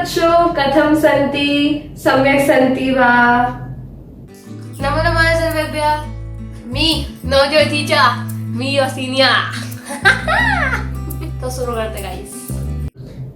बच्चों, कथम सन्ति? सम्यक् सन्ति वा? नमो नमः सर्वेभ्यः। मी नवजोत टीचर, मी योर सीनियर। तो शुरू करते गाइस।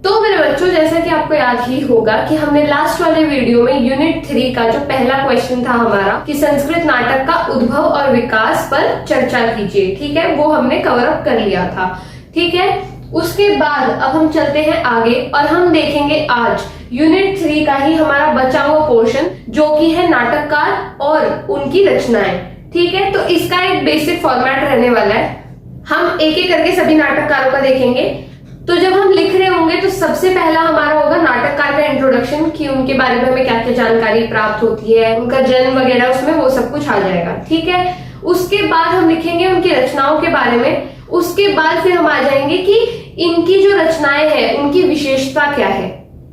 तो मेरे बच्चों, जैसा कि आपको याद ही होगा कि हमने लास्ट वाले वीडियो में यूनिट 3 का जो पहला क्वेश्चन था हमारा कि संस्कृत नाटक का उद्भव और विकास पर चर्चा कीजिए, ठीक है, वो हमने कवर अप कर लिया था। ठीक है, उसके बाद अब हम चलते हैं आगे और हम देखेंगे आज यूनिट 3 का ही हमारा बचा हुआ पोर्शन, जो कि है नाटककार और उनकी रचनाएं। ठीक है, तो इसका एक बेसिक फॉर्मेट रहने वाला है। हम एक एक करके सभी नाटककारों का देखेंगे। तो जब हम लिख रहे होंगे तो सबसे पहला हमारा होगा नाटककार का इंट्रोडक्शन, कि उनके बारे में हमें क्या क्या जानकारी प्राप्त होती है, उनका जन्म वगैरह, उसमें वो सब कुछ आ जाएगा। ठीक है, उसके बाद हम लिखेंगे उनकी रचनाओं के बारे में। उसके बाद फिर हम आ जाएंगे कि इनकी जो रचनाएं हैं उनकी विशेषता क्या है।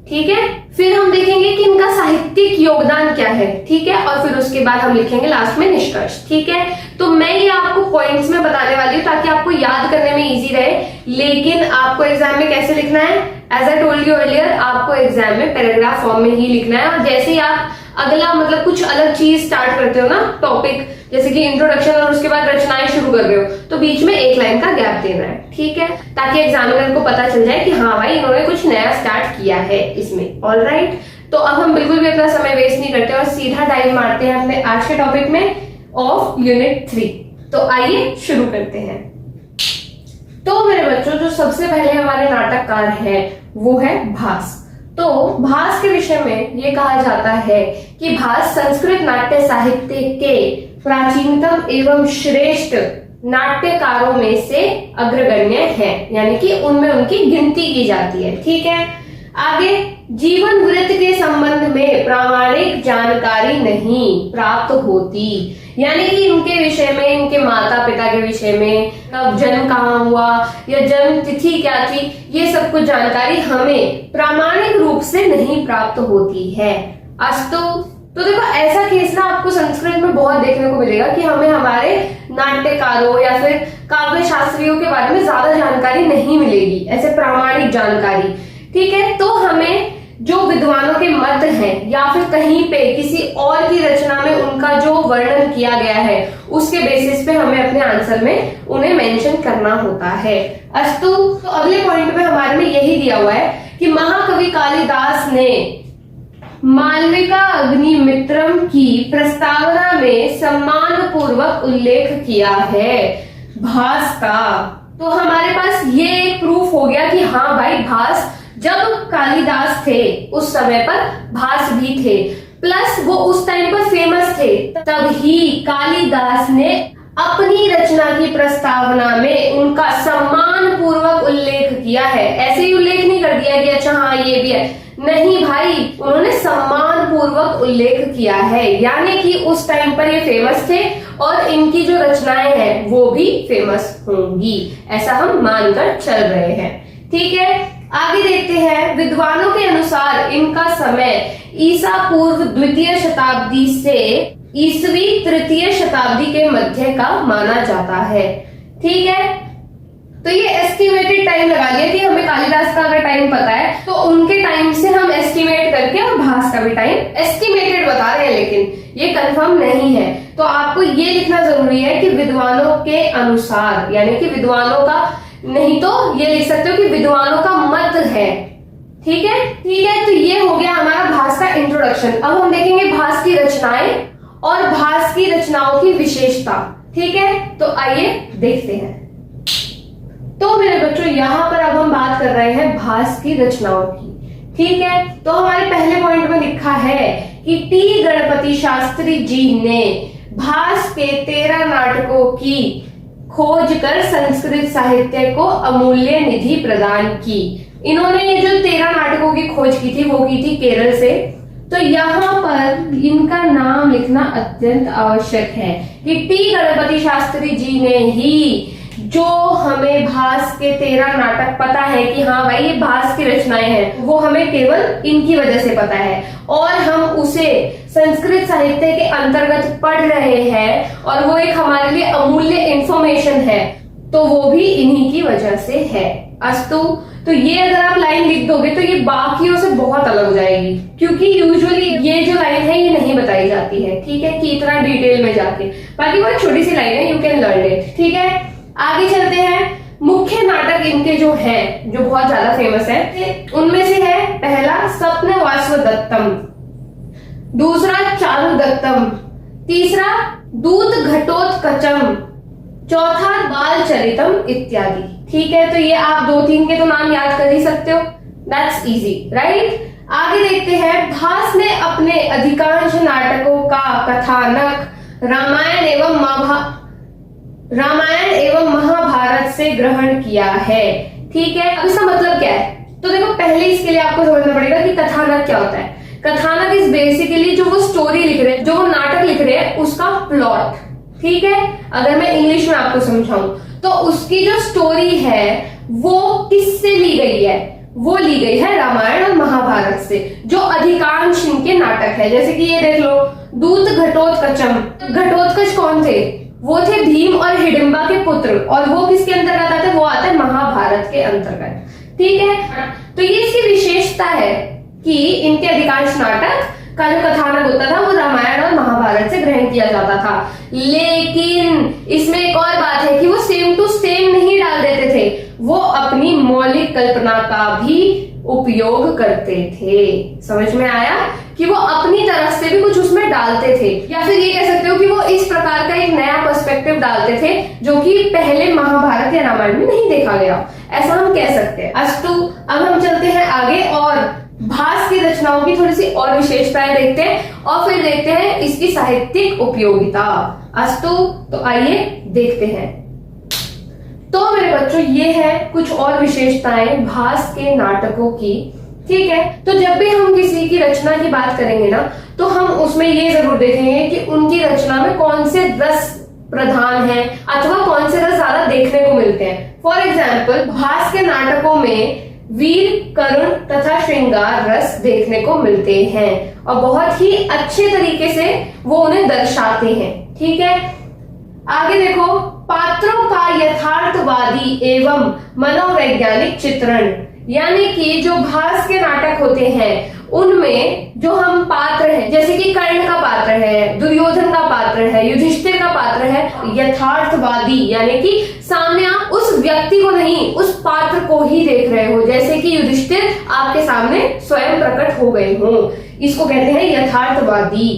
ठीक है, फिर हम देखेंगे कि इनका साहित्यिक योगदान क्या है। ठीक है, और फिर उसके बाद हम लिखेंगे लास्ट में निष्कर्ष। ठीक है, तो मैं ये आपको पॉइंट्स में बताने वाली हूँ ताकि आपको याद करने में इजी रहे। लेकिन आपको एग्जाम में कैसे लिखना है? As I told you earlier, आपको एग्जाम में पैराग्राफ फॉर्म में ही लिखना है। और जैसे ही आप अगला मतलब कुछ अलग चीज स्टार्ट करते हो ना, टॉपिक जैसे कि इंट्रोडक्शन और उसके बाद रचनाएं शुरू कर रहे हो, तो बीच में एक लाइन का गैप देना है। ठीक है, ताकि एग्जामिनर को पता चल जाए कि हाँ भाई, इन्होंने कुछ नया स्टार्ट किया है इसमें। ऑलराइट, तो अब हम बिल्कुल भी अपना समय वेस्ट नहीं करते और सीधा डाइव मारते हैं अपने आज के टॉपिक में ऑफ यूनिट 3। तो आइए शुरू करते हैं। तो मेरे बच्चों, जो सबसे पहले हमारे नाटककार हैं वो है भास। तो भास के विषय में ये कहा जाता है कि भास संस्कृत नाट्य साहित्य के प्राचीनतम एवं श्रेष्ठ नाट्यकारों में से अग्रगण्य है, यानी कि उनमें उनकी गिनती की जाती है। ठीक है, आगे जीवन वृत्त के संबंध में प्रामाणिक जानकारी नहीं प्राप्त होती, यानी कि इनके विषय में, इनके माता पिता के विषय में, कब जन्म कहाँ हुआ या जन्म तिथि क्या थी, ये सब कुछ जानकारी हमें प्रामाणिक रूप से नहीं प्राप्त होती है। अस्तु, तो देखो, ऐसा केस ना आपको संस्कृत में बहुत देखने को मिलेगा कि हमें हमारे नाट्यकारों या फिर काव्य शास्त्रियों के बारे में ज्यादा जानकारी नहीं मिलेगी, ऐसे प्रामाणिक जानकारी। ठीक है, तो हमें जो विद्वानों के मत हैं या फिर कहीं पे किसी और की रचना में उनका जो वर्णन किया गया है, उसके बेसिस पे हमें अपने आंसर में उन्हें मेंशन करना होता है। अस्तु, तो अगले पॉइंट में हमारे में यही दिया हुआ है कि महाकवि कालिदास ने मालविका अग्निमित्रम की प्रस्तावना में सम्मान पूर्वक उल्लेख किया है भास का। तो हमारे पास ये एक प्रूफ हो गया कि हाँ भाई, भास, जब कालिदास थे उस समय पर भास भी थे, प्लस वो उस टाइम पर फेमस थे, तब ही कालिदास ने अपनी रचना की प्रस्तावना में उनका सम्मान पूर्वक उल्लेख किया है। ऐसे ही उल्लेख नहीं कर दिया कि अच्छा हाँ ये भी है, नहीं भाई, उन्होंने सम्मान पूर्वक उल्लेख किया है, यानी कि उस टाइम पर ये फेमस थे और इनकी जो रचनाएं हैं वो भी फेमस होंगी, ऐसा हम मानकर चल रहे हैं। ठीक है, आगे देखते हैं। विद्वानों के अनुसार इनका समय ईसा पूर्व 2वीं शताब्दी से ईसवी 3री शताब्दी के मध्य का माना जाता है। ठीक है, तो ये एस्टिमेटेड टाइम लगा लिया कि हमें कालिदास का अगर टाइम पता है तो उनके टाइम से हम एस्टिमेट करके और भास का भी टाइम एस्टिमेटेड बता रहे हैं, लेकिन ये कंफर्म नहीं है। तो आपको ये लिखना जरूरी है कि विद्वानों के अनुसार, यानी कि विद्वानों का नहीं तो ये लिख सकते हो कि विद्वानों का मत है। ठीक है, ठीक है, तो ये हो गया हमारा भास का इंट्रोडक्शन। अब हम देखेंगे भास की रचनाएं और भास की रचनाओं की विशेषता। ठीक है, तो आइए देखते हैं। तो मेरे बच्चों, यहाँ पर अब हम बात कर रहे हैं भास की रचनाओं की। ठीक है, तो हमारे पहले पॉइंट में लिखा है कि टी गणपति शास्त्री जी ने भास के 13 नाटकों की खोज कर संस्कृत साहित्य को अमूल्य निधि प्रदान की। इन्होंने ये जो 13 नाटकों की खोज की थी वो की थी केरल से। तो यहाँ पर इनका नाम लिखना अत्यंत आवश्यक है कि टी गणपति शास्त्री जी ने ही जो हमें भास के 13 नाटक पता है कि हाँ भाई ये भास की रचनाएं हैं, वो हमें केवल इनकी वजह से पता है और हम उसे संस्कृत साहित्य के अंतर्गत पढ़ रहे हैं और वो एक हमारे लिए अमूल्य इंफॉर्मेशन है, तो वो भी इन्हीं की वजह से है। अस्तु, तो ये अगर आप लाइन लिख दोगे तो ये बाकियों से बहुत अलग हो जाएगी, क्योंकि यूजुअली ये जो लाइन है ये नहीं बताई जाती है, ठीक है, कि इतना डिटेल में जाके। बाकी बहुत छोटी सी लाइन है, यू कैन लर्न इट, ठीक है। आगे चलते हैं। मुख्य नाटक इनके जो हैं, जो बहुत ज्यादा फेमस है, उनमें से है पहला स्वप्नवासवदत्तम, दूसरा चारुदत्तम, तीसरा दूत घटोत्कचम, चौथा बाल चरितम इत्यादि, ठीक है। तो ये आप 2-3 के तो नाम याद कर ही सकते हो, दैट्स इजी, राइट। आगे देखते हैं। भास ने अपने अधिकांश नाटकों का कथानक रामायण एवं महाभारत से ग्रहण किया है, ठीक है। अब इसका मतलब क्या है? तो देखो, पहले इसके लिए आपको समझना पड़ेगा कि कथानक क्या होता है। कथानक इज बेसिकली जो वो स्टोरी लिख रहे हैं, जो वो नाटक लिख रहे हैं, उसका प्लॉट, ठीक है। अगर मैं इंग्लिश में आपको समझाऊं तो उसकी जो स्टोरी है वो किससे ली गई है? वो ली गई है रामायण और महाभारत से, जो अधिकांश इनके नाटक है। जैसे कि ये देख लो, दूत घटोत्कचम। घटोत्कच कौन थे? वो थे भीम और हिडिंबा के पुत्र, और वो किसके अंतर्गत आते हैं? वो आते हैं महाभारत के अंतर्गत, ठीक है। तो ये इसकी विशेषता है कि इनके अधिकांश नाटक का जो कथानक होता था वो रामायण और महाभारत से ग्रहण किया जाता था। लेकिन इसमें एक और बात है कि वो सेम टू सेम नहीं डाल देते थे, वो अपनी मौलिक कल्पना का भी उपयोग करते थे। समझ में आया कि वो अपनी तरफ से भी कुछ उसमें डालते थे, या फिर ये कह सकते हो कि वो इस प्रकार का एक नया पर्सपेक्टिव डालते थे जो कि पहले महाभारत या रामायण में नहीं देखा गया, ऐसा हम कह सकते हैं। अस्तु, अब हम चलते हैं आगे और भास की रचनाओं की थोड़ी सी और विशेषताएं देखते हैं और फिर देखते हैं इसकी साहित्यिक उपयोगिता। अस्तु, तो आइए देखते हैं। तो मेरे बच्चों, ये है कुछ और विशेषताएं भास के नाटकों की, ठीक है। तो जब भी हम किसी की रचना की बात करेंगे ना, तो हम उसमें ये जरूर देखेंगे कि उनकी रचना में कौन से रस प्रधान है अथवा कौन से रस ज्यादा देखने को मिलते हैं। फॉर एग्जाम्पल, भास के नाटकों में वीर, करुण तथा श्रृंगार रस देखने को मिलते हैं और बहुत ही अच्छे तरीके से वो उन्हें दर्शाते हैं, ठीक है। आगे देखो, पात्रों का यथार्थवादी एवं मनोवैज्ञानिक चित्रण, यानी कि जो भास के नाटक होते हैं उनमें जो हम पात्र हैं, जैसे कि कर्ण का पात्र है, दुर्योधन का पात्र है, युधिष्ठिर का पात्र है, यथार्थवादी यानी कि सामने आप उस व्यक्ति को नहीं, उस पात्र को ही देख रहे हो, जैसे कि युधिष्ठिर आपके सामने स्वयं प्रकट हो गए हो, इसको कहते हैं यथार्थवादी।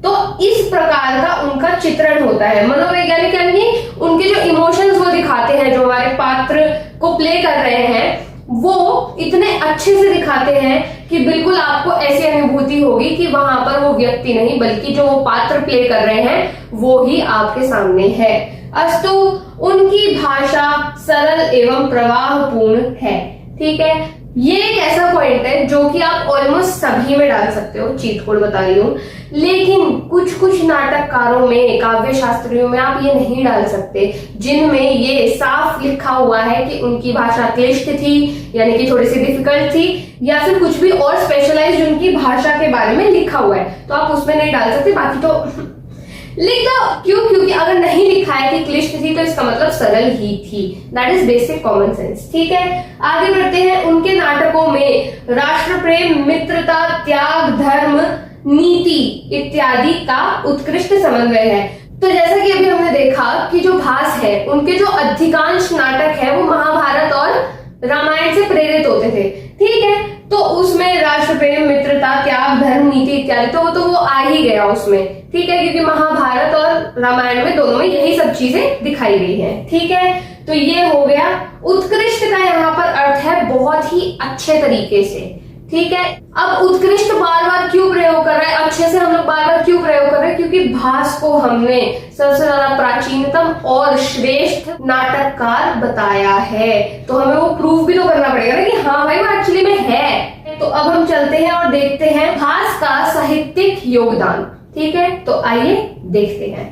तो इस प्रकार का उनका चित्रण होता है। मनोवैज्ञानिक यानी उनके जो इमोशंस वो दिखाते हैं, जो हमारे पात्र को प्ले कर रहे हैं, वो इतने अच्छे से दिखाते हैं कि बिल्कुल आपको ऐसी अनुभूति होगी कि वहां पर वो व्यक्ति नहीं बल्कि जो वो पात्र प्ले कर रहे हैं वो ही आपके सामने है। अस्तु, उनकी भाषा सरल एवं प्रवाहपूर्ण है, ठीक है। ये एक ऐसा पॉइंट है जो कि आप ऑलमोस्ट सभी में डाल सकते हो, चीट कोड बता रही हूँ, लेकिन कुछ कुछ नाटककारों में, काव्य शास्त्रियों में आप ये नहीं डाल सकते, जिनमें ये साफ लिखा हुआ है कि उनकी भाषा क्लिष्ट थी, यानी कि थोड़ी सी डिफिकल्ट थी, या फिर कुछ भी और स्पेशलाइज्ड उनकी भाषा के बारे में लिखा हुआ है, तो आप उसमें नहीं डाल सकते। बाकी तो लिख दो, क्यों? क्योंकि अगर नहीं लिखा है कि क्लिष्ट थी तो इसका मतलब सरल ही थी। That is basic common sense, ठीक है। आगे बढ़ते हैं। उनके नाटकों में राष्ट्र प्रेम, मित्रता, त्याग, धर्म, नीति इत्यादि का उत्कृष्ट समन्वय है। तो जैसा कि अभी हमने देखा कि जो भास है, उनके जो अधिकांश नाटक है वो महाभारत और रामायण से प्रेरित होते थे, ठीक है। तो उसमें राष्ट्र प्रेम, मित्रता, त्याग, धर्म, नीति इत्यादि तो वो आ ही गया उसमें, ठीक है, क्योंकि महाभारत और रामायण में दोनों में यही सब चीजें दिखाई गई हैं, ठीक है। तो ये हो गया। उत्कृष्ट का यहाँ पर अर्थ है बहुत ही अच्छे तरीके से, ठीक है। अब उत्कृष्ट बार बार क्यों प्रयोग कर रहा है, अच्छे से हम लोग बार बार क्यों प्रयोग कर रहे हैं? क्योंकि भास को हमने सबसे ज्यादा प्राचीनतम और श्रेष्ठ नाटककार बताया है, तो हमें वो प्रूव भी तो करना पड़ेगा ना कि हाँ भाई वो एक्चुअली में है। तो अब हम चलते हैं और देखते हैं भास का साहित्यिक योगदान, ठीक है। तो आइए देखते हैं।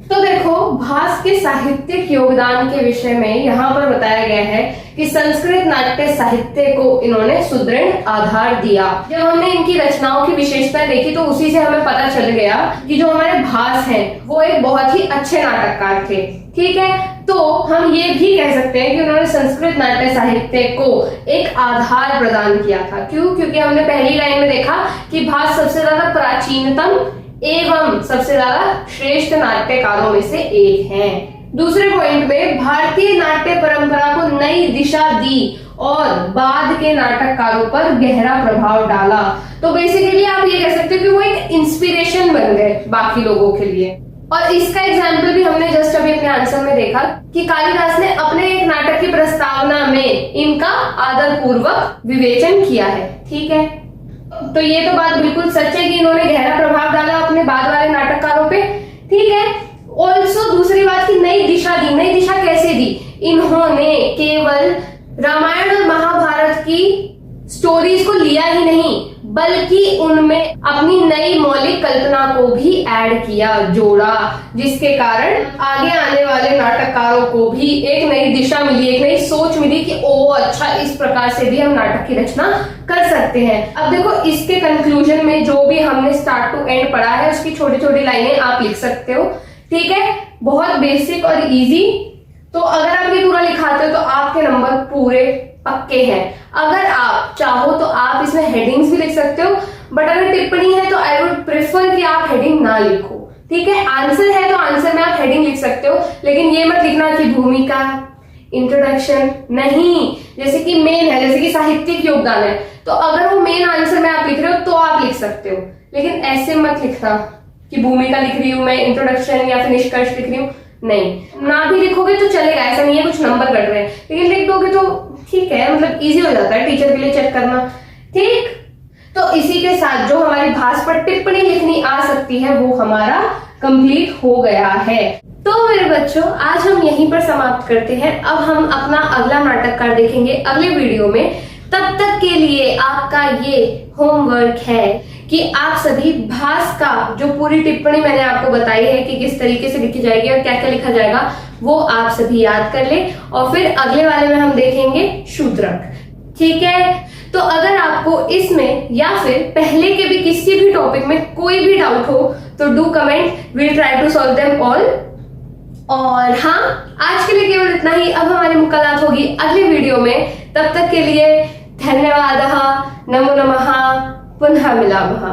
तो देखो, भास के साहित्यिक योगदान के विषय में यहाँ पर बताया गया है कि संस्कृत नाट्य साहित्य को इन्होंने सुदृढ़ आधार दिया। जब हमने इनकी रचनाओं की विशेषता देखी तो उसी से हमें पता चल गया कि जो हमारे भास हैं वो एक बहुत ही अच्छे नाटककार थे, ठीक है। तो हम ये भी कह सकते हैं कि उन्होंने संस्कृत नाट्य साहित्य को एक आधार प्रदान किया था। क्यों? क्योंकि हमने पहली लाइन में देखा कि भास सबसे ज्यादा प्राचीनतम एवं सबसे ज्यादा श्रेष्ठ नाट्यकारों में से एक हैं। दूसरे पॉइंट में भारतीय नाट्य परंपरा को नई दिशा दी और बाद के नाटककारों पर गहरा प्रभाव डाला। तो बेसिकली आप ये कह सकते हो कि वो एक इंस्पिरेशन बन गए बाकी लोगों के लिए। और इसका एग्जाम्पल भी हमने जस्ट अभी अपने आंसर में देखा कि कालिदास ने अपने एक नाटक की प्रस्तावना में इनका आदर पूर्वक विवेचन किया है। ठीक है, तो ये तो बात बिल्कुल सच है कि इन्होंने गहरा प्रभाव डाला अपने बाद वाले नाटककारों पे। ठीक है, ऑल्सो दूसरी बात की नई दिशा दी। नई दिशा कैसे दी? इन्होंने केवल रामायण और महाभारत की स्टोरीज को लिया ही नहीं, बल्कि उनमें अपनी नई मौलिक कल्पना को भी ऐड किया, जोड़ा, जिसके कारण आगे आने वाले नाटककारों को भी एक नई दिशा मिली, एक नई सोच मिली कि ओ अच्छा, इस प्रकार से भी हम नाटक की रचना कर सकते हैं। अब देखो, इसके कंक्लूजन में जो भी हमने स्टार्ट टू एंड पढ़ा है उसकी छोटी छोटी लाइनें आप लिख सकते हो। ठीक है, बहुत बेसिक और इजी। तो अगर आप ये पूरा लिखाते हो तो आपके नंबर पूरे पक्के हैं। अगर आप चाहो तो आप इसमें हेडिंग्स भी लिख सकते हो, बट अगर टिप्पणी है तो आई वुड प्रेफर कि आप हेडिंग ना लिखो। ठीक है, आंसर है तो आंसर में आप हेडिंग लिख सकते हो, लेकिन ये मत लिखना कि भूमिका, इंट्रोडक्शन, नहीं। जैसे कि मेन है, जैसे कि साहित्यिक योगदान है, तो अगर वो मेन आंसर में आप लिख रहे हो तो आप लिख सकते हो, लेकिन ऐसे मत लिखना कि भूमिका लिख रही हूं मैं, इंट्रोडक्शन या फिर निष्कर्ष लिख रही हूं। नहीं, ना भी लिखोगे तो चलेगा, ऐसा नहीं है कुछ नंबर कट रहे हैं, लेकिन लिख दोगे तो ठीक है, मतलब इजी हो जाता है टीचर के लिए चेक करना। ठीक, तो इसी के साथ जो हमारी भास पर टिप्पणी लिखनी आ सकती है वो हमारा कंप्लीट हो गया है। तो मेरे बच्चों, आज हम यहीं पर समाप्त करते हैं। अब हम अपना अगला नाटककार देखेंगे अगले वीडियो में। तब तक के लिए आपका ये होमवर्क है कि आप सभी भास का जो पूरी टिप्पणी मैंने आपको बताई है कि किस तरीके से लिखी जाएगी और क्या क्या लिखा जाएगा, वो आप सभी याद कर ले, और फिर अगले वाले में हम देखेंगे शूद्रक। ठीक है, तो अगर आपको इसमें या फिर पहले के भी किसी भी टॉपिक में कोई भी डाउट हो तो do comment, will try to solve them all. और हाँ, आज के लिए केवल इतना ही। अब हमारी मुलाकात होगी अगले वीडियो में। तब तक के लिए धन्यवाद। नमो नमः, पुनः मिलामः।